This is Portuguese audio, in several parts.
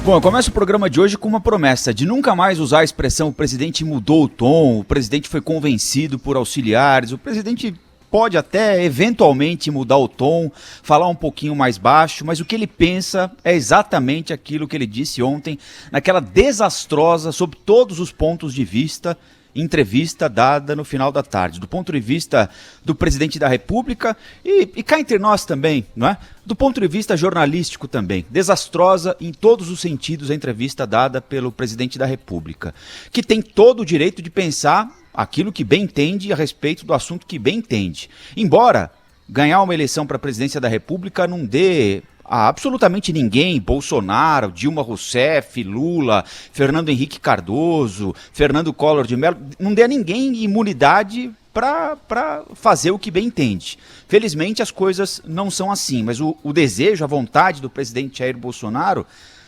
Bom, eu começo o programa de hoje com uma promessa de nunca mais usar a expressão "o presidente mudou o tom", "o presidente foi convencido por auxiliares", o presidente pode até eventualmente mudar o tom, falar um pouquinho mais baixo, mas o que ele pensa é exatamente aquilo que ele disse ontem, naquela desastrosa, sob todos os pontos de vista, entrevista dada no final da tarde, do ponto de vista do presidente da República e cá entre nós também, não é? Do ponto de vista jornalístico também. Desastrosa em todos os sentidos a entrevista dada pelo presidente da República, que tem todo o direito de pensar aquilo que bem entende a respeito do assunto que bem entende. Embora ganhar uma eleição para a presidência da República não dê a absolutamente ninguém, Bolsonaro, Dilma Rousseff, Lula, Fernando Henrique Cardoso, Fernando Collor de Mello, não dê a ninguém imunidade para fazer o que bem entende. Felizmente as coisas não são assim, mas o desejo, a vontade do presidente Jair Bolsonaro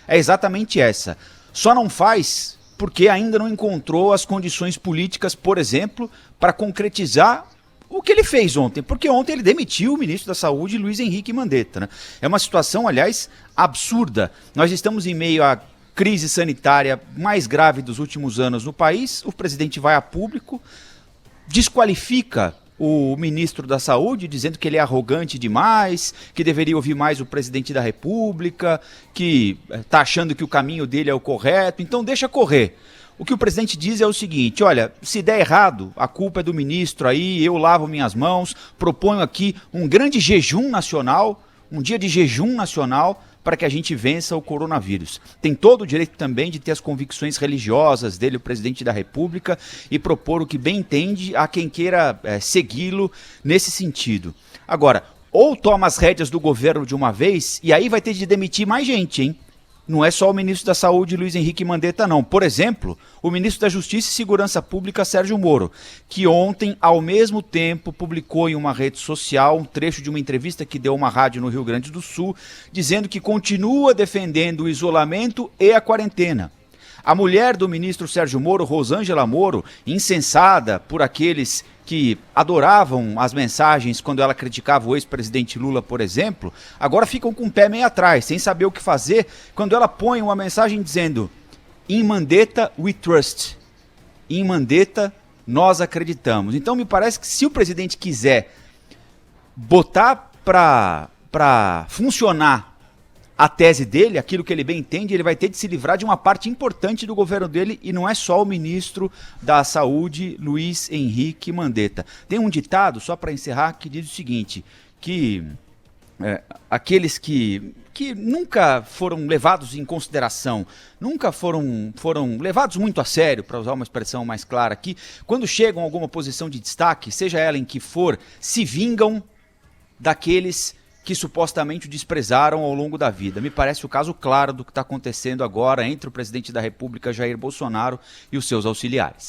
é exatamente essa. Só não faz porque ainda não encontrou as condições políticas, por exemplo, para concretizar o que ele fez ontem, porque ontem ele demitiu o ministro da Saúde, Luiz Henrique Mandetta, né? É uma situação, aliás, absurda. Nós estamos em meio à crise sanitária mais grave dos últimos anos no país, o presidente vai a público, desqualifica o ministro da Saúde, dizendo que ele é arrogante demais, que deveria ouvir mais o presidente da República, que está achando que o caminho dele é o correto, então deixa correr. O que o presidente diz é o seguinte: olha, se der errado, a culpa é do ministro aí, eu lavo minhas mãos, proponho aqui um grande jejum nacional, um dia de jejum nacional para que a gente vença o coronavírus. Tem todo o direito também de ter as convicções religiosas dele, o presidente da República, e propor o que bem entende a quem queira segui-lo nesse sentido. Agora, ou toma as rédeas do governo de uma vez, e aí vai ter de demitir mais gente, hein? Não é só o ministro da Saúde, Luiz Henrique Mandetta, não. Por exemplo, o ministro da Justiça e Segurança Pública, Sérgio Moro, que ontem, ao mesmo tempo, publicou em uma rede social um trecho de uma entrevista que deu a uma rádio no Rio Grande do Sul, dizendo que continua defendendo o isolamento e a quarentena. A mulher do ministro Sérgio Moro, Rosângela Moro, incensada por aqueles que adoravam as mensagens quando ela criticava o ex-presidente Lula, por exemplo, agora ficam com o pé meio atrás, sem saber o que fazer, quando ela põe uma mensagem dizendo: "In Mandetta we trust", em Mandetta nós acreditamos. Então me parece que se o presidente quiser botar para funcionar a tese dele, aquilo que ele bem entende, ele vai ter de se livrar de uma parte importante do governo dele, e não é só o ministro da Saúde, Luiz Henrique Mandetta. Tem um ditado, só para encerrar, que diz o seguinte, que aqueles que nunca foram levados em consideração, nunca foram levados muito a sério, para usar uma expressão mais clara aqui, quando chegam a alguma posição de destaque, seja ela em que for, se vingam daqueles que supostamente o desprezaram ao longo da vida. Me parece o caso claro do que está acontecendo agora entre o presidente da República, Jair Bolsonaro, e os seus auxiliares.